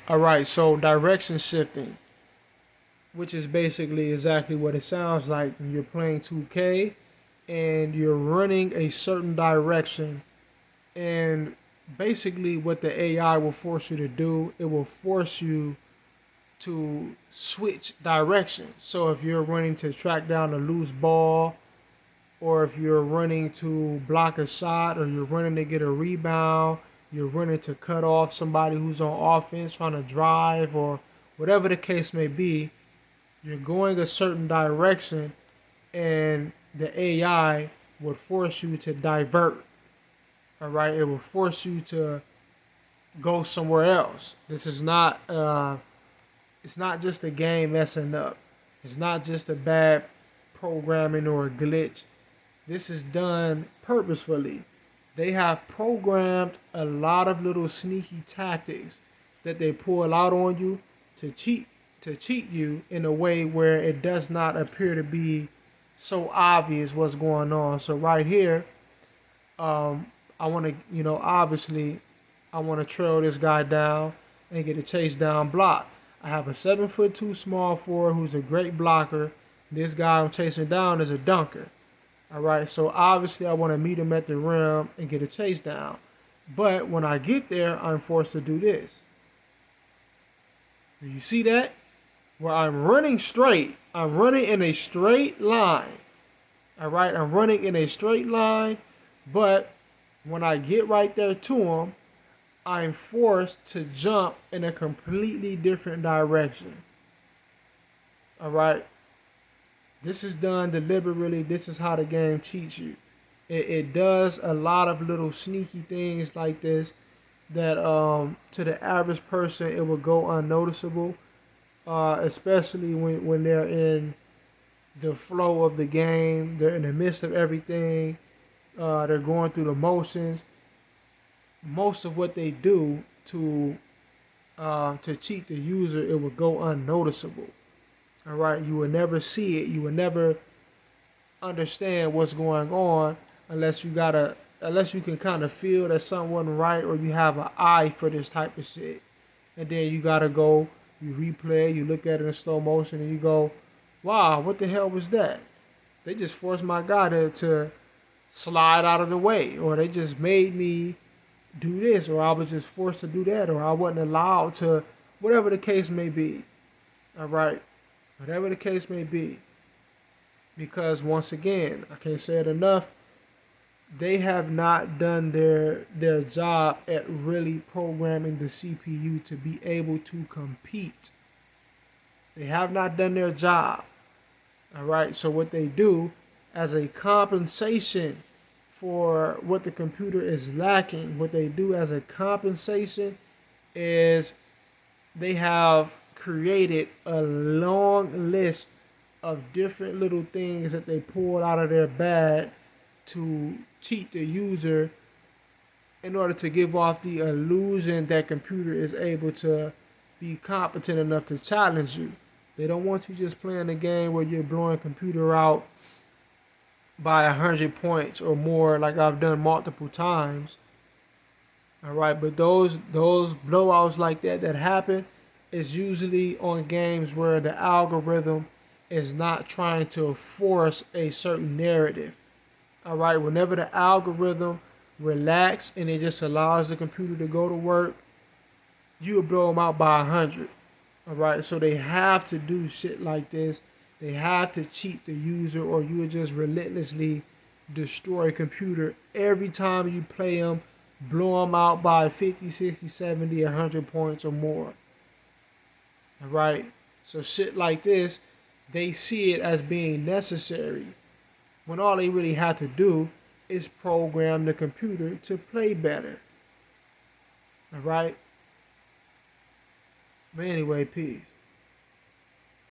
All right, so direction shifting, which is basically exactly what it sounds like when you're playing 2K and you're running a certain direction. And basically, what the AI will force you to do, it will force you to switch direction. So if you're running to track down a loose ball, or if you're running to block a shot, or you're running to get a rebound, you're running to cut off somebody who's on offense trying to drive, or whatever the case may be, you're going a certain direction, and the AI would force you to divert. All right, it will force you to go somewhere else. This is not it's not just a game messing up. It's not just a bad programming or a glitch. This is done purposefully. They have programmed a lot of little sneaky tactics that they pull out on you to cheat you in a way where it does not appear to be so obvious what's going on. So right here, I want to, obviously, I want to trail this guy down and get a chase down block. I have a 7'2" small forward who's a great blocker. This guy I'm chasing down is a dunker. All right, so obviously I want to meet him at the rim and get a chase down. But when I get there, I'm forced to do this. Do you see that? Where I'm running straight. I'm running in a straight line. All right, I'm running in a straight line, but when I get right there to him, I'm forced to jump in a completely different direction. All right, this is done deliberately. This is how the game cheats you. It does a lot of little sneaky things like this that to the average person it will go unnoticeable, especially when they're in the flow of the game. They're in the midst of everything. They're going through the motions. Most of what they do to cheat the user, it will go unnoticeable. All right, you will never see it. You will never understand what's going on unless you can kind of feel that something wasn't right, or you have an eye for this type of shit. And then you gotta go, you replay, you look at it in slow motion, and you go, "Wow, what the hell was that? They just forced my guy to slide out of the way, or they just made me do this, or I was just forced to do that, or I wasn't allowed to," whatever the case may be. All right, whatever the case may be. Because once again, I can't say it enough, they have not done their job at really programming the CPU to be able to compete. They have not done their job. All right, so what they do as a compensation for what the computer is lacking, what they do as a compensation is they have created a long list of different little things that they pulled out of their bag to cheat the user in order to give off the illusion that computer is able to be competent enough to challenge you. They don't want you just playing a game where you're blowing computer out by 100 points or more, like I've done multiple times. All right, but those blowouts like that happen is usually on games where the algorithm is not trying to force a certain narrative. All right, whenever the algorithm relax and it just allows the computer to go to work, you will blow them out by 100. All right, so they have to do shit like this. They have to cheat the user, or you will just relentlessly destroy a computer every time you play them, blow them out by 50, 60, 70, 100 points or more. All right, so shit like this, they see it as being necessary when all they really have to do is program the computer to play better. All right, but anyway, peace.